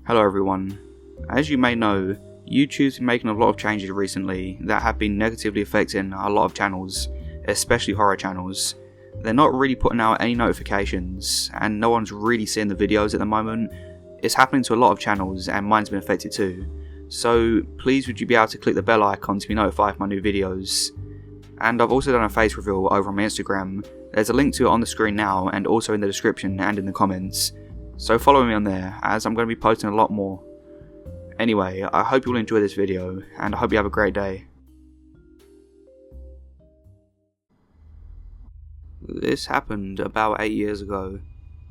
Hello everyone. As you may know, YouTube's been making a lot of changes recently that have been negatively affecting a lot of channels, especially horror channels. They're not really putting out any notifications, and no one's really seeing the videos at the moment. It's happening to a lot of channels, and mine's been affected too. So please would you be able to click the bell icon to be notified of my new videos. And I've also done a face reveal over on my Instagram. There's a link to it on the screen now, and also in the description and in the comments. So follow me on there, as I'm going to be posting a lot more. Anyway, I hope you'll enjoy this video, and I hope you have a great day. This happened about 8 years ago.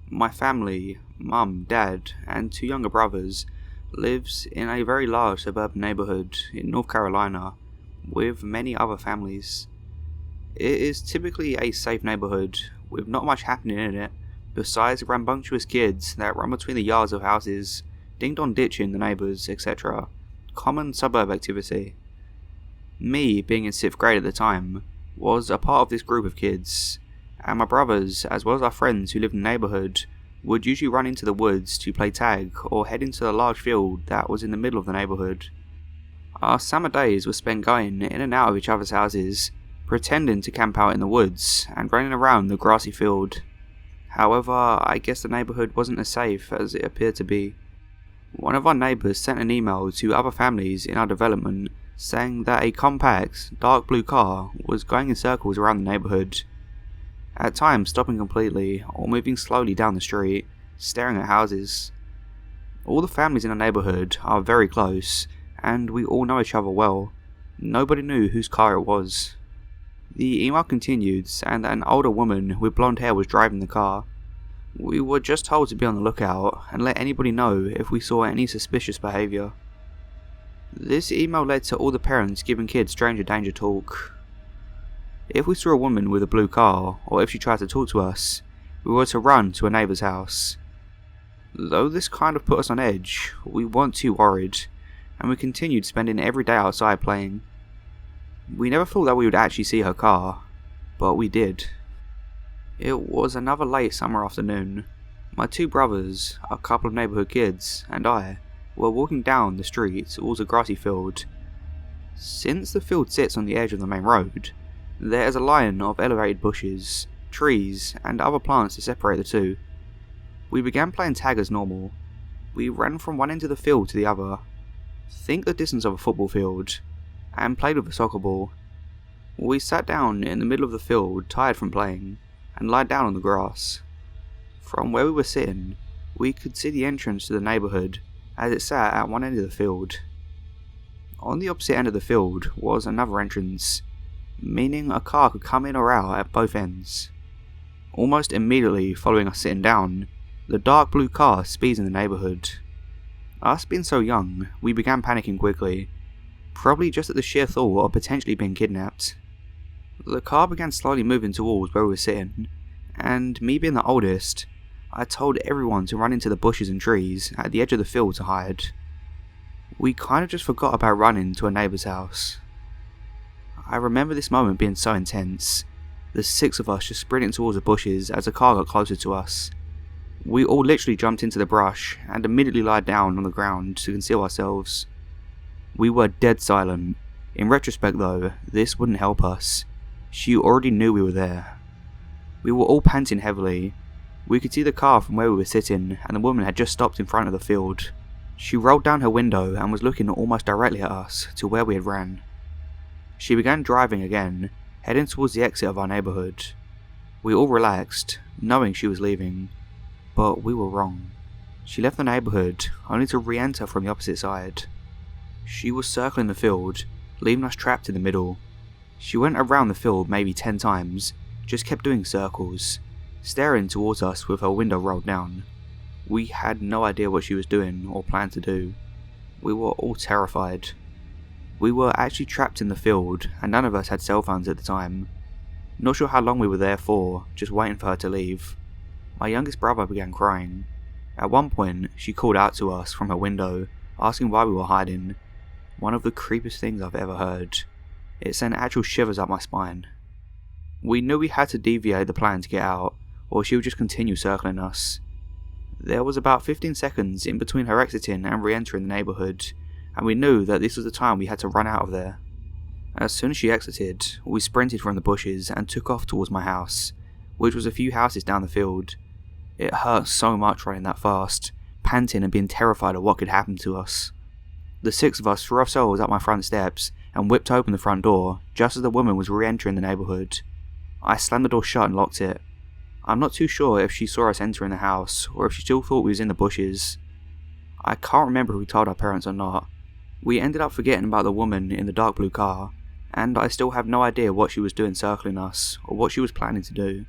My family, mum, dad, and 2 younger brothers, lives in a very large suburban neighbourhood in North Carolina, with many other families. It is typically a safe neighbourhood, with not much happening in it, besides rambunctious kids that run between the yards of houses, ding-dong ditching the neighbours, etc. Common suburb activity. Me, being in 6th grade at the time, was a part of this group of kids, and my brothers, as well as our friends who lived in the neighbourhood, would usually run into the woods to play tag or head into a large field that was in the middle of the neighbourhood. Our summer days were spent going in and out of each other's houses, pretending to camp out in the woods and running around the grassy field. However, I guess the neighbourhood wasn't as safe as it appeared to be. One of our neighbours sent an email to other families in our development saying that a compact, dark blue car was going in circles around the neighbourhood, at times stopping completely or moving slowly down the street, staring at houses. All the families in the neighbourhood are very close, and we all know each other well. Nobody knew whose car it was. The email continued saying that an older woman with blonde hair was driving the car. We were just told to be on the lookout and let anybody know if we saw any suspicious behaviour. This email led to all the parents giving kids stranger danger talk. If we saw a woman with a blue car, or if she tried to talk to us, we were to run to a neighbour's house. Though this kind of put us on edge, we weren't too worried, and we continued spending every day outside playing. We never thought that we would actually see her car, but we did. It was another late summer afternoon. My 2 brothers, a couple of neighbourhood kids, and I were walking down the street towards a grassy field. Since the field sits on the edge of the main road, there is a line of elevated bushes, trees, and other plants to separate the two. We began playing tag as normal. We ran from one end of the field to the other. Think the distance of a football field, and played with a soccer ball. We sat down in the middle of the field, tired from playing, and lied down on the grass. From where we were sitting, we could see the entrance to the neighbourhood as it sat at one end of the field. On the opposite end of the field was another entrance, meaning a car could come in or out at both ends. Almost immediately following us sitting down, the dark blue car speeds in the neighbourhood. Us being so young, we began panicking quickly, probably just at the sheer thought of potentially being kidnapped. The car began slowly moving towards where we were sitting, and me being the oldest, I told everyone to run into the bushes and trees at the edge of the field to hide. We kind of just forgot about running to a neighbour's house. I remember this moment being so intense, the 6 of us just sprinting towards the bushes as the car got closer to us. We all literally jumped into the brush and immediately lied down on the ground to conceal ourselves. We were dead silent. In retrospect though, this wouldn't help us. She already knew we were there. We were all panting heavily. We could see the car from where we were sitting, and the woman had just stopped in front of the field. She rolled down her window and was looking almost directly at us, to where we had ran. She began driving again, heading towards the exit of our neighbourhood. We all relaxed, knowing she was leaving, but we were wrong. She left the neighbourhood, only to re-enter from the opposite side. She was circling the field, leaving us trapped in the middle. She went around the field maybe 10 times, just kept doing circles, staring towards us with her window rolled down. We had no idea what she was doing or planned to do. We were all terrified. We were actually trapped in the field, and none of us had cell phones at the time. Not sure how long we were there for, just waiting for her to leave. My youngest brother began crying. At one point, she called out to us from her window, asking why we were hiding. One of the creepiest things I've ever heard. It sent actual shivers up my spine. We knew we had to deviate the plan to get out, or she would just continue circling us. There was about 15 seconds in between her exiting and re-entering the neighbourhood, and we knew that this was the time we had to run out of there. As soon as she exited, we sprinted from the bushes and took off towards my house, which was a few houses down the field. It hurt so much running that fast, panting and being terrified of what could happen to us. The six of us threw ourselves up my front steps and whipped open the front door just as the woman was re-entering the neighbourhood. I slammed the door shut and locked it. I'm not too sure if she saw us entering the house or if she still thought we was in the bushes. I can't remember if we told our parents or not. We ended up forgetting about the woman in the dark blue car, and I still have no idea what she was doing circling us or what she was planning to do.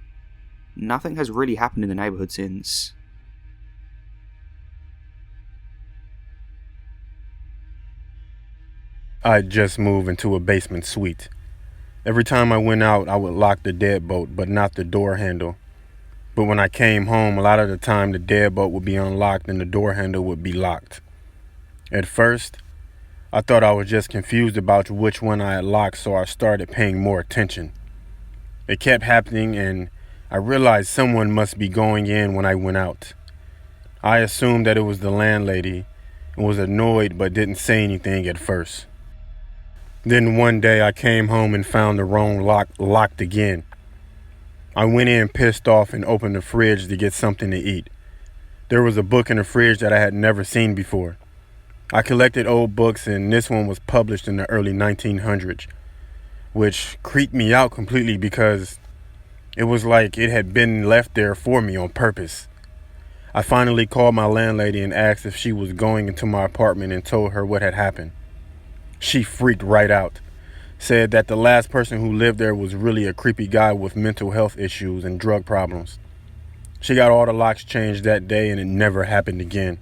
Nothing has really happened in the neighbourhood since. I'd just moved into a basement suite. Every time I went out, I would lock the deadbolt, but not the door handle. But when I came home, a lot of the time the deadbolt would be unlocked and the door handle would be locked. At first, I thought I was just confused about which one I had locked, so I started paying more attention. It kept happening, and I realized someone must be going in when I went out. I assumed that it was the landlady and was annoyed but didn't say anything at first. Then one day I came home and found the wrong lock locked again. I went in pissed off and opened the fridge to get something to eat. There was a book in the fridge that I had never seen before. I collected old books, and this one was published in the early 1900s, which creeped me out completely because it was like it had been left there for me on purpose. I finally called my landlady and asked if she was going into my apartment and told her what had happened. She freaked right out, said that the last person who lived there was really a creepy guy with mental health issues and drug problems. She got all the locks changed that day and it never happened again.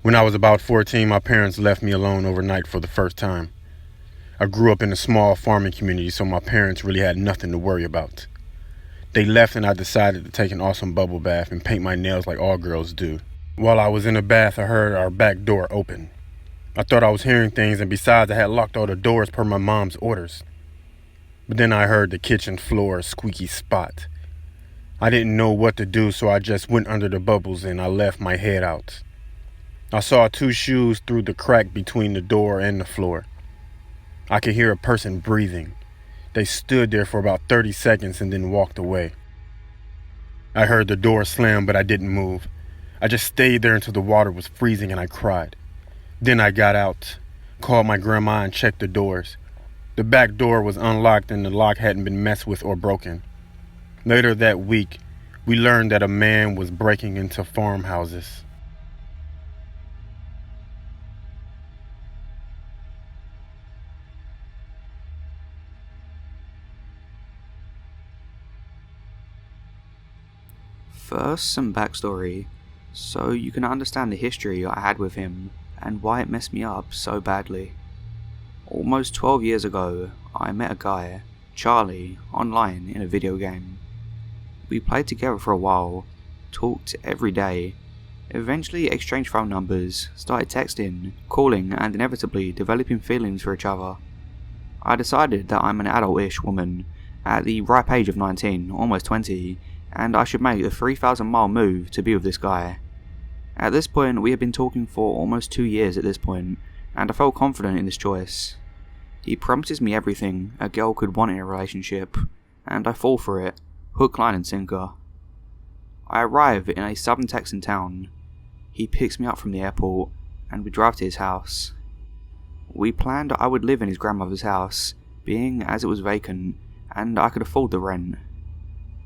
When I was about 14, my parents left me alone overnight for the first time. I grew up in a small farming community, so my parents really had nothing to worry about. They left and I decided to take an awesome bubble bath and paint my nails like all girls do. While I was in the bath, I heard our back door open. I thought I was hearing things, and besides, I had locked all the doors per my mom's orders. But then I heard the kitchen floor squeaky spot. I didn't know what to do, so I just went under the bubbles and I left my head out. I saw two shoes through the crack between the door and the floor. I could hear a person breathing. They stood there for about 30 seconds and then walked away. I heard the door slam, but I didn't move. I just stayed there until the water was freezing and I cried. Then I got out, called my grandma and checked the doors. The back door was unlocked and the lock hadn't been messed with or broken. Later that week, we learned that a man was breaking into farmhouses. First, some backstory, so you can understand the history I had with him and why it messed me up so badly. Almost 12 years ago, I met a guy, Charlie, online in a video game. We played together for a while, talked every day, eventually exchanged phone numbers, started texting, calling, and inevitably developing feelings for each other. I decided that I'm an adult-ish woman, at the ripe age of 19, almost 20, and I should make the 3,000-mile move to be with this guy. At this point, we had been talking for almost 2 years at this point, and I felt confident in this choice. He promises me everything a girl could want in a relationship, and I fall for it, hook, line and sinker. I arrive in a southern Texan town. He picks me up from the airport, and we drive to his house. We planned I would live in his grandmother's house, being as it was vacant, and I could afford the rent.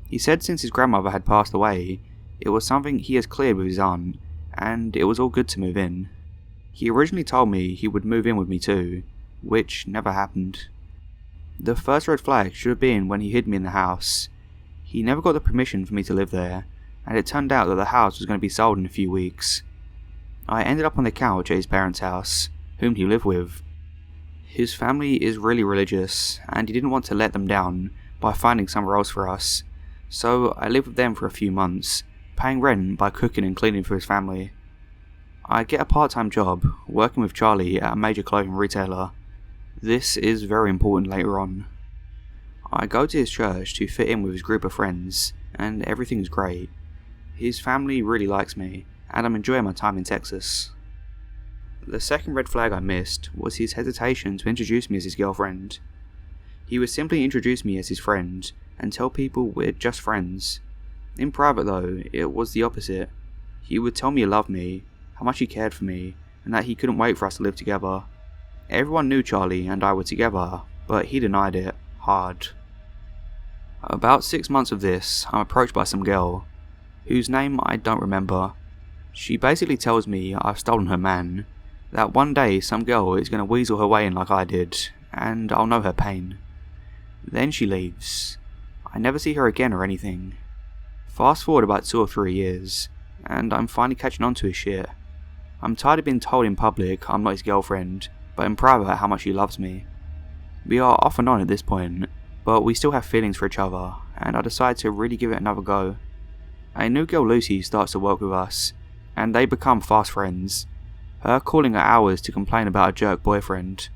He said since his grandmother had passed away, it was something he has cleared with his aunt, and it was all good to move in. He originally told me he would move in with me too, which never happened. The first red flag should have been when he hid me in the house. He never got the permission for me to live there, and it turned out that the house was going to be sold in a few weeks. I ended up on the couch at his parents' house, whom he lived with. His family is really religious, and he didn't want to let them down by finding somewhere else for us, so I lived with them for a few months, paying rent by cooking and cleaning for his family. I get a part-time job working with Charlie at a major clothing retailer. This is very important later on. I go to his church to fit in with his group of friends, and everything is great. His family really likes me, and I'm enjoying my time in Texas. The second red flag I missed was his hesitation to introduce me as his girlfriend. He would simply introduce me as his friend, and tell people we're just friends. In private though, it was the opposite. He would tell me he loved me, how much he cared for me, and that he couldn't wait for us to live together. Everyone knew Charlie and I were together, but he denied it, hard. About 6 months of this, I'm approached by some girl, whose name I don't remember. She basically tells me I've stolen her man, that one day some girl is going to weasel her way in like I did, and I'll know her pain. Then she leaves. I never see her again or anything. Fast forward about 2 or 3 years, and I'm finally catching on to his shit. I'm tired of being told in public I'm not his girlfriend, but in private how much he loves me. We are off and on at this point, but we still have feelings for each other, and I decide to really give it another go. A new girl, Lucy, starts to work with us, and they become fast friends. Her calling her hours to complain about a jerk boyfriend.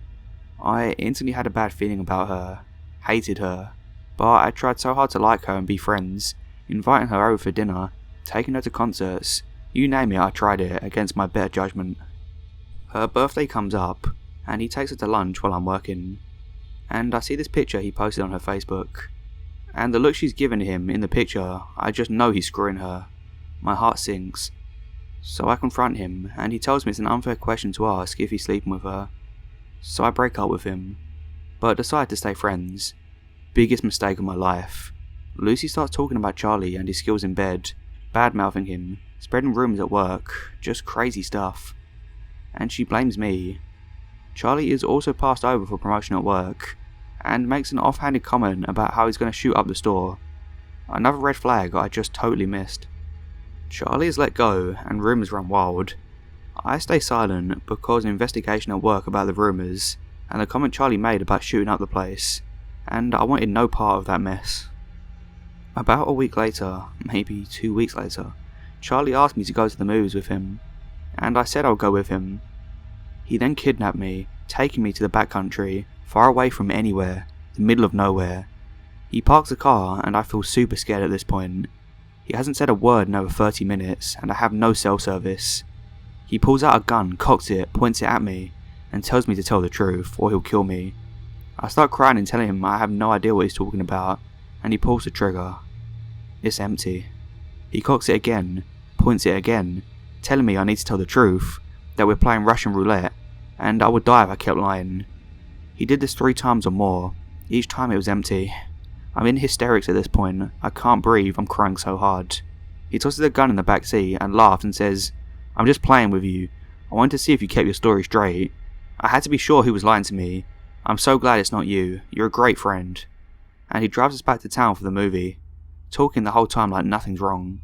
I instantly had a bad feeling about her, hated her, but I tried so hard to like her and be friends, inviting her over for dinner, taking her to concerts, you name it I tried it against my better judgment. Her birthday comes up, and he takes her to lunch while I'm working, and I see this picture he posted on her Facebook, and the look she's given him in the picture, I just know he's screwing her. My heart sinks. So I confront him, and he tells me it's an unfair question to ask if he's sleeping with her. So I break up with him, but decide to stay friends. Biggest mistake of my life. Lucy starts talking about Charlie and his skills in bed, bad-mouthing him, spreading rumours at work, just crazy stuff. And she blames me. Charlie is also passed over for promotion at work, and makes an offhanded comment about how he's going to shoot up the store. Another red flag I just totally missed. Charlie is let go, and rumours run wild. I stay silent because an investigation at work about the rumours, and the comment Charlie made about shooting up the place, and I wanted no part of that mess. About a week later, maybe 2 weeks later, Charlie asked me to go to the movies with him, and I said I'll go with him. He then kidnapped me, taking me to the backcountry, far away from anywhere, the middle of nowhere. He parks the car, and I feel super scared at this point. He hasn't said a word in over 30 minutes, and I have no cell service. He pulls out a gun, cocks it, points it at me, and tells me to tell the truth, or he'll kill me. I start crying and telling him I have no idea what he's talking about, and he pulls the trigger. It's empty. He cocks it again, points it again, telling me I need to tell the truth, that we're playing Russian roulette, and I would die if I kept lying. He did this 3 times or more. Each time it was empty. I'm in hysterics at this point. I can't breathe, I'm crying so hard. He tosses a gun in the back seat and laughs and says, "I'm just playing with you. I wanted to see if you kept your story straight. I had to be sure he was lying to me. I'm so glad it's not you. You're a great friend." And he drives us back to town for the movie, talking the whole time like nothing's wrong.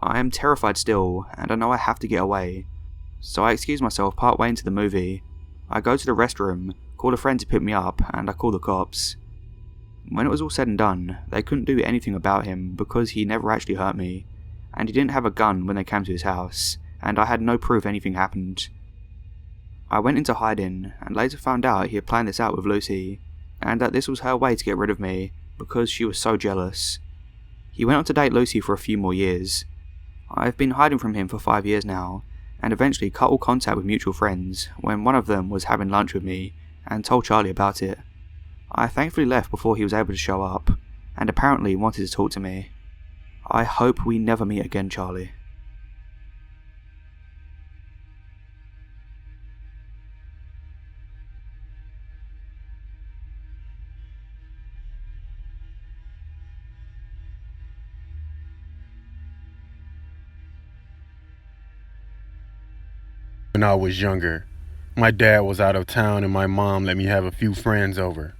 I am terrified still, and I know I have to get away. So I excuse myself part way into the movie. I go to the restroom, call a friend to pick me up, and I call the cops. When it was all said and done, they couldn't do anything about him because he never actually hurt me, and he didn't have a gun when they came to his house, and I had no proof anything happened. I went into hiding, and later found out he had planned this out with Lucy, and that this was her way to get rid of me, because she was so jealous. He went on to date Lucy for a few more years. I've been hiding from him for 5 years now, and eventually cut all contact with mutual friends when one of them was having lunch with me, and told Charlie about it. I thankfully left before he was able to show up, and apparently wanted to talk to me. I hope we never meet again, Charlie. When I was younger, my dad was out of town and my mom let me have a few friends over.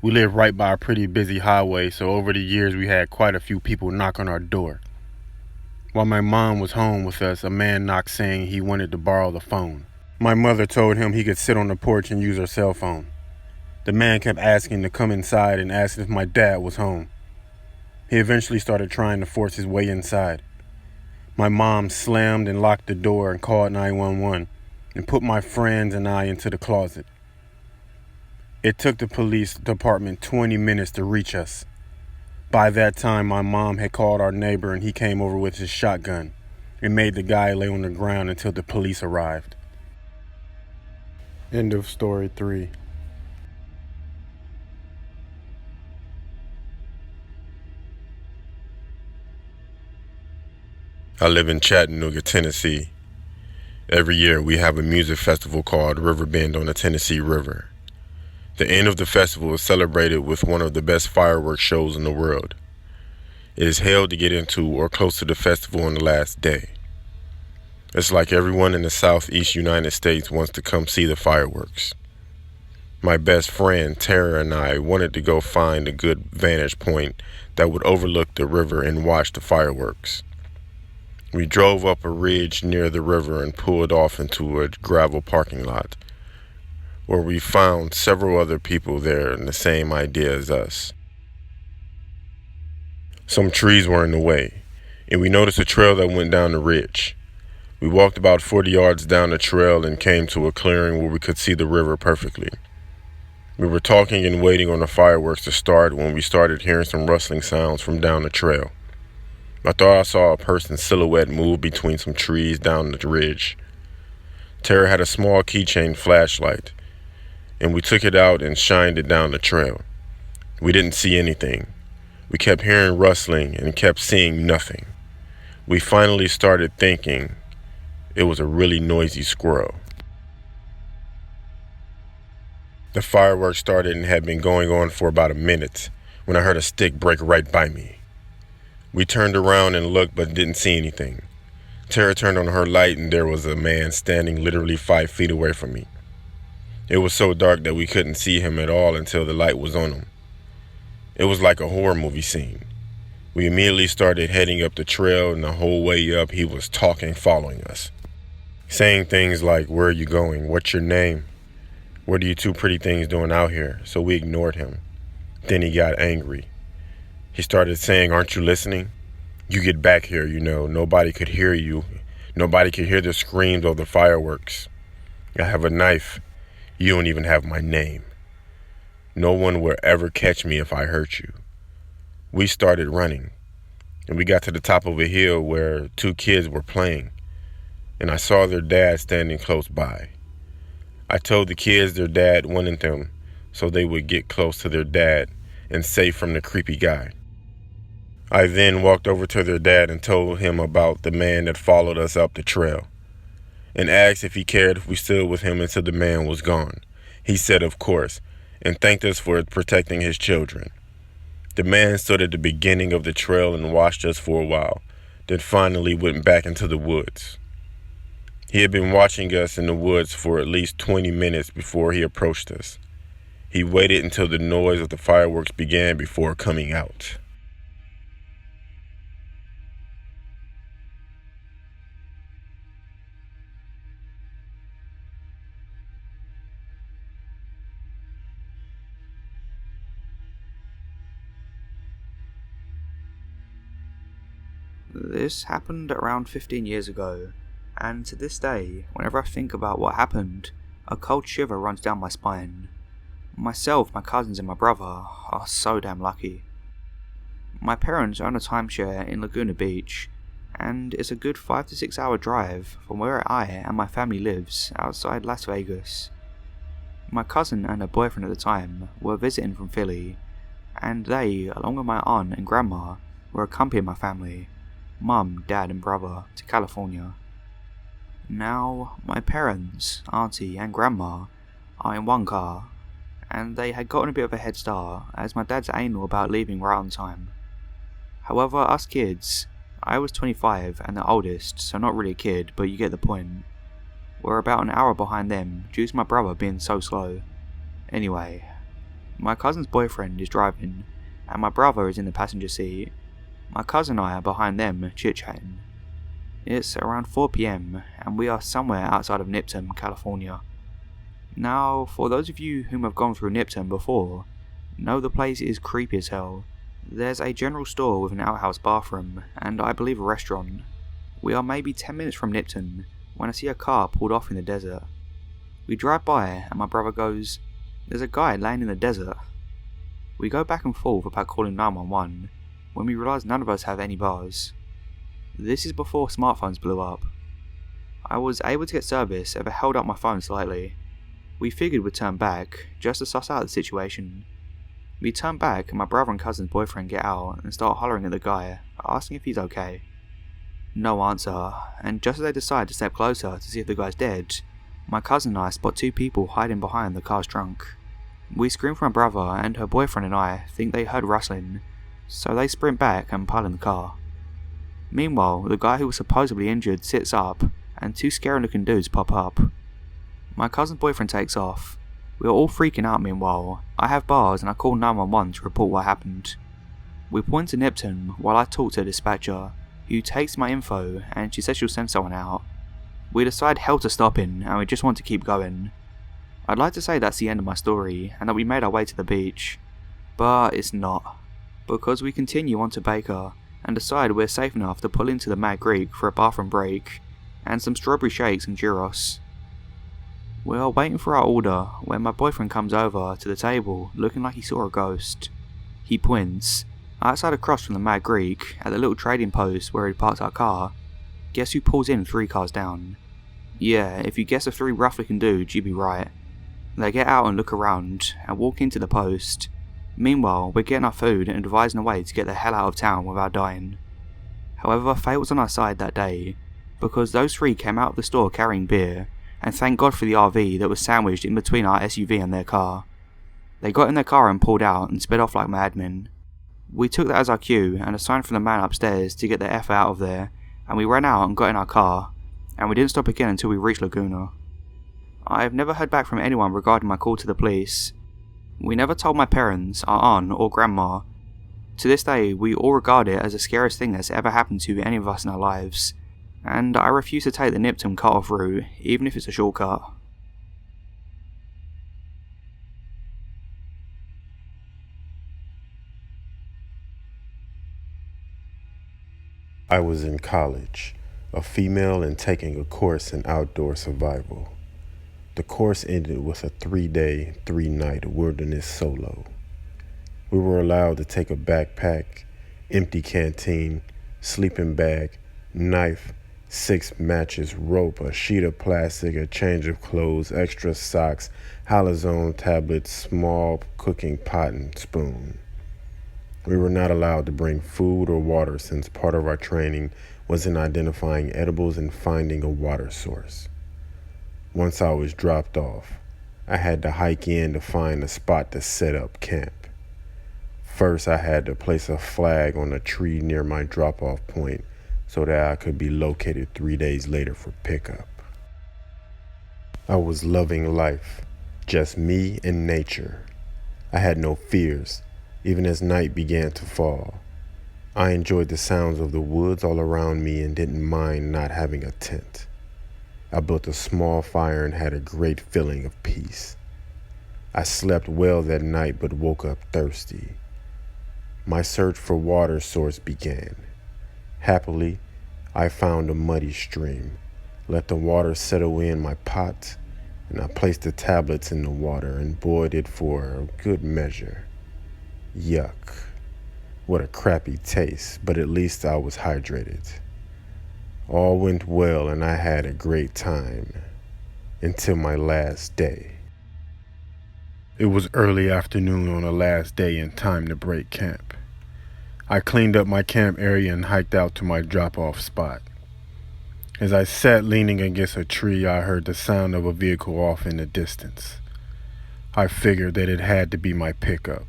We lived right by a pretty busy highway, so over the years we had quite a few people knock on our door. While my mom was home with us, a man knocked saying he wanted to borrow the phone. My mother told him he could sit on the porch and use her cell phone. The man kept asking to come inside and asked if my dad was home. He eventually started trying to force his way inside. My mom slammed and locked the door and called 911 and put my friends and I into the closet. It took the police department 20 minutes to reach us. By that time, my mom had called our neighbor and he came over with his shotgun and made the guy lay on the ground until the police arrived. End of story 3. I live in Chattanooga, Tennessee. Every year we have a music festival called Riverbend on the Tennessee River. The end of the festival is celebrated with one of the best fireworks shows in the world. It is held to get into or close to the festival on the last day. It's like everyone in the southeast United States wants to come see the fireworks. My best friend Tara and I wanted to go find a good vantage point that would overlook the river and watch the fireworks. We drove up a ridge near the river and pulled off into a gravel parking lot, where we found several other people there in the same idea as us. Some trees were in the way, and we noticed a trail that went down the ridge. We walked about 40 yards down the trail and came to a clearing where we could see the river perfectly. We were talking and waiting on the fireworks to start when we started hearing some rustling sounds from down the trail. I thought I saw a person's silhouette move between some trees down the ridge. Tara had a small keychain flashlight, and we took it out and shined it down the trail. We didn't see anything. We kept hearing rustling and kept seeing nothing. We finally started thinking it was a really noisy squirrel. The fireworks started and had been going on for about a minute when I heard a stick break right by me. We turned around and looked but didn't see anything. Tara turned on her light and there was a man standing literally 5 feet away from me. It was so dark that we couldn't see him at all until the light was on him. It was like a horror movie scene. We immediately started heading up the trail, and the whole way up he was talking, following us, saying things like, "Where are you going? What's your name? What are you two pretty things doing out here?" So we ignored him. Then he got angry. He started saying, "Aren't you listening? You get back here, nobody could hear you. Nobody could hear the screams of the fireworks. I have a knife. You don't even have my name. No one will ever catch me if I hurt you." We started running, and we got to the top of a hill where 2 kids were playing, and I saw their dad standing close by. I told the kids their dad wanted them so they would get close to their dad and safe from the creepy guy. I then walked over to their dad and told him about the man that followed us up the trail and asked if he cared if we stood with him until the man was gone. He said of course, and thanked us for protecting his children. The man stood at the beginning of the trail and watched us for a while, then finally went back into the woods. He had been watching us in the woods for at least 20 minutes before he approached us. He waited until the noise of the fireworks began before coming out. This happened around 15 years ago, and to this day, whenever I think about what happened, a cold shiver runs down my spine. Myself, my cousins and my brother are so damn lucky. My parents own a timeshare in Laguna Beach, and it's a good 5 to 6 hour drive from where I and my family lives outside Las Vegas. My cousin and her boyfriend at the time were visiting from Philly, and they, along with my aunt and grandma, were accompanying my family, mum, dad and brother, to California. Now, my parents, auntie and grandma are in one car, and they had gotten a bit of a head start as my dad's anal about leaving right on time. However, us kids, I was 25 and the oldest, so not really a kid, but you get the point, we're about an hour behind them due to my brother being so slow. Anyway, my cousin's boyfriend is driving, and my brother is in the passenger seat. My cousin and I are behind them, chit-chatting. It's around 4 PM, and we are somewhere outside of Nipton, California. Now, for those of you whom have gone through Nipton before, know the place is creepy as hell. There's a general store with an outhouse bathroom, and I believe a restaurant. We are maybe 10 minutes from Nipton when I see a car pulled off in the desert. We drive by and my brother goes, "There's a guy laying in the desert." We go back and forth about calling 911 when we realise none of us have any bars. This is before smartphones blew up. I was able to get service if I held up my phone slightly. We figured we'd turn back, just to suss out the situation. We turn back and my brother and cousin's boyfriend get out and start hollering at the guy, asking if he's okay. No answer, and just as they decide to step closer to see if the guy's dead, my cousin and I spot two people hiding behind the car's trunk. We scream for my brother, and her boyfriend and I think they heard rustling, so they sprint back and pile in the car. Meanwhile, the guy who was supposedly injured sits up, and two scary looking dudes pop up. My cousin's boyfriend takes off. We are all freaking out meanwhile. I have bars and I call 911 to report what happened. We point to Nipton while I talk to the dispatcher, who takes my info and she says she'll send someone out. We decide hell to stopping and we just want to keep going. I'd like to say that's the end of my story and that we made our way to the beach, but it's not, because we continue on to Baker and decide we're safe enough to pull into the Mad Greek for a bathroom break and some strawberry shakes and gyros. We are waiting for our order when my boyfriend comes over to the table looking like he saw a ghost. He points. Outside across from the Mad Greek, at the little trading post where he parked our car, guess who pulls in 3 cars down? Yeah, if you guess the 3 rough looking dudes, you'd be right. They get out and look around and walk into the post. Meanwhile, we're getting our food and devising a way to get the hell out of town without dying. However, fate was on our side that day, because those 3 came out of the store carrying beer, and thank God for the RV that was sandwiched in between our SUV and their car. They got in their car and pulled out and sped off like madmen. We took that as our cue and a sign from the man upstairs to get the F out of there, and we ran out and got in our car, and we didn't stop again until we reached Laguna. I have never heard back from anyone regarding my call to the police. We never told my parents, our aunt or grandma. To this day, we all regard it as the scariest thing that's ever happened to any of us in our lives, and I refuse to take the Nipton cut-off route, even if it's a shortcut. I was in college, a female and taking a course in outdoor survival. The course ended with a 3-day, 3-night wilderness solo. We were allowed to take a backpack, empty canteen, sleeping bag, knife, 6 matches, rope, a sheet of plastic, a change of clothes, extra socks, halazone tablets, small cooking pot and spoon. We were not allowed to bring food or water since part of our training was in identifying edibles and finding a water source. Once I was dropped off, I had to hike in to find a spot to set up camp. First, I had to place a flag on a tree near my drop-off point so that I could be located 3 days later for pickup. I was loving life, just me and nature. I had no fears, even as night began to fall. I enjoyed the sounds of the woods all around me and didn't mind not having a tent. I built a small fire and had a great feeling of peace. I slept well that night but woke up thirsty. My search for water source began. Happily, I found a muddy stream, let the water settle in my pot, and I placed the tablets in the water and boiled it for a good measure. Yuck. What a crappy taste, but at least I was hydrated. All went well and I had a great time, until my last day. It was early afternoon on the last day and time to break camp. I cleaned up my camp area and hiked out to my drop-off spot. As I sat leaning against a tree, I heard the sound of a vehicle off in the distance. I figured that it had to be my pickup.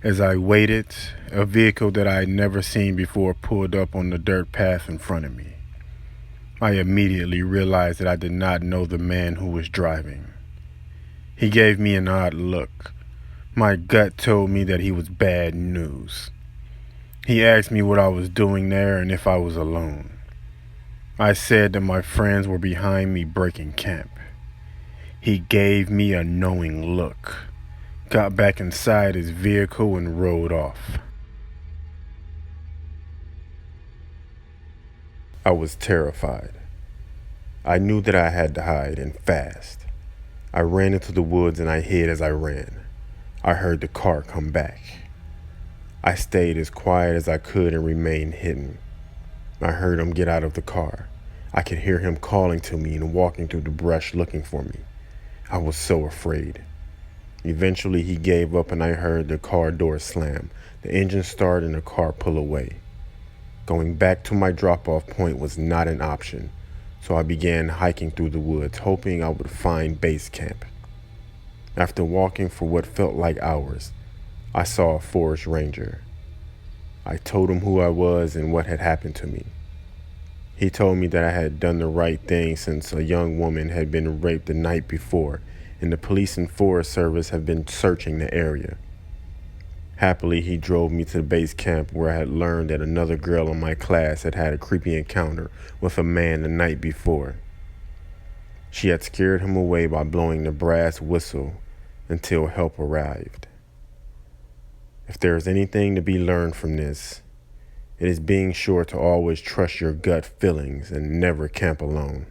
As I waited, a vehicle that I had never seen before pulled up on the dirt path in front of me. I immediately realized that I did not know the man who was driving. He gave me an odd look. My gut told me that he was bad news. He asked me what I was doing there and if I was alone. I said that my friends were behind me breaking camp. He gave me a knowing look, got back inside his vehicle and rode off. I was terrified. I knew that I had to hide, and fast. I ran into the woods and I hid as I ran. I heard the car come back. I stayed as quiet as I could and remained hidden. I heard him get out of the car. I could hear him calling to me and walking through the brush looking for me. I was so afraid. Eventually he gave up and I heard the car door slam, the engine start, and the car pull away. Going back to my drop-off point was not an option, so I began hiking through the woods, hoping I would find base camp. After walking for what felt like hours, I saw a forest ranger. I told him who I was and what had happened to me. He told me that I had done the right thing since a young woman had been raped the night before, and the police and Forest Service have been searching the area. Happily, he drove me to the base camp where I had learned that another girl in my class had had a creepy encounter with a man the night before. She had scared him away by blowing the brass whistle until help arrived. If there is anything to be learned from this, it is being sure to always trust your gut feelings and never camp alone.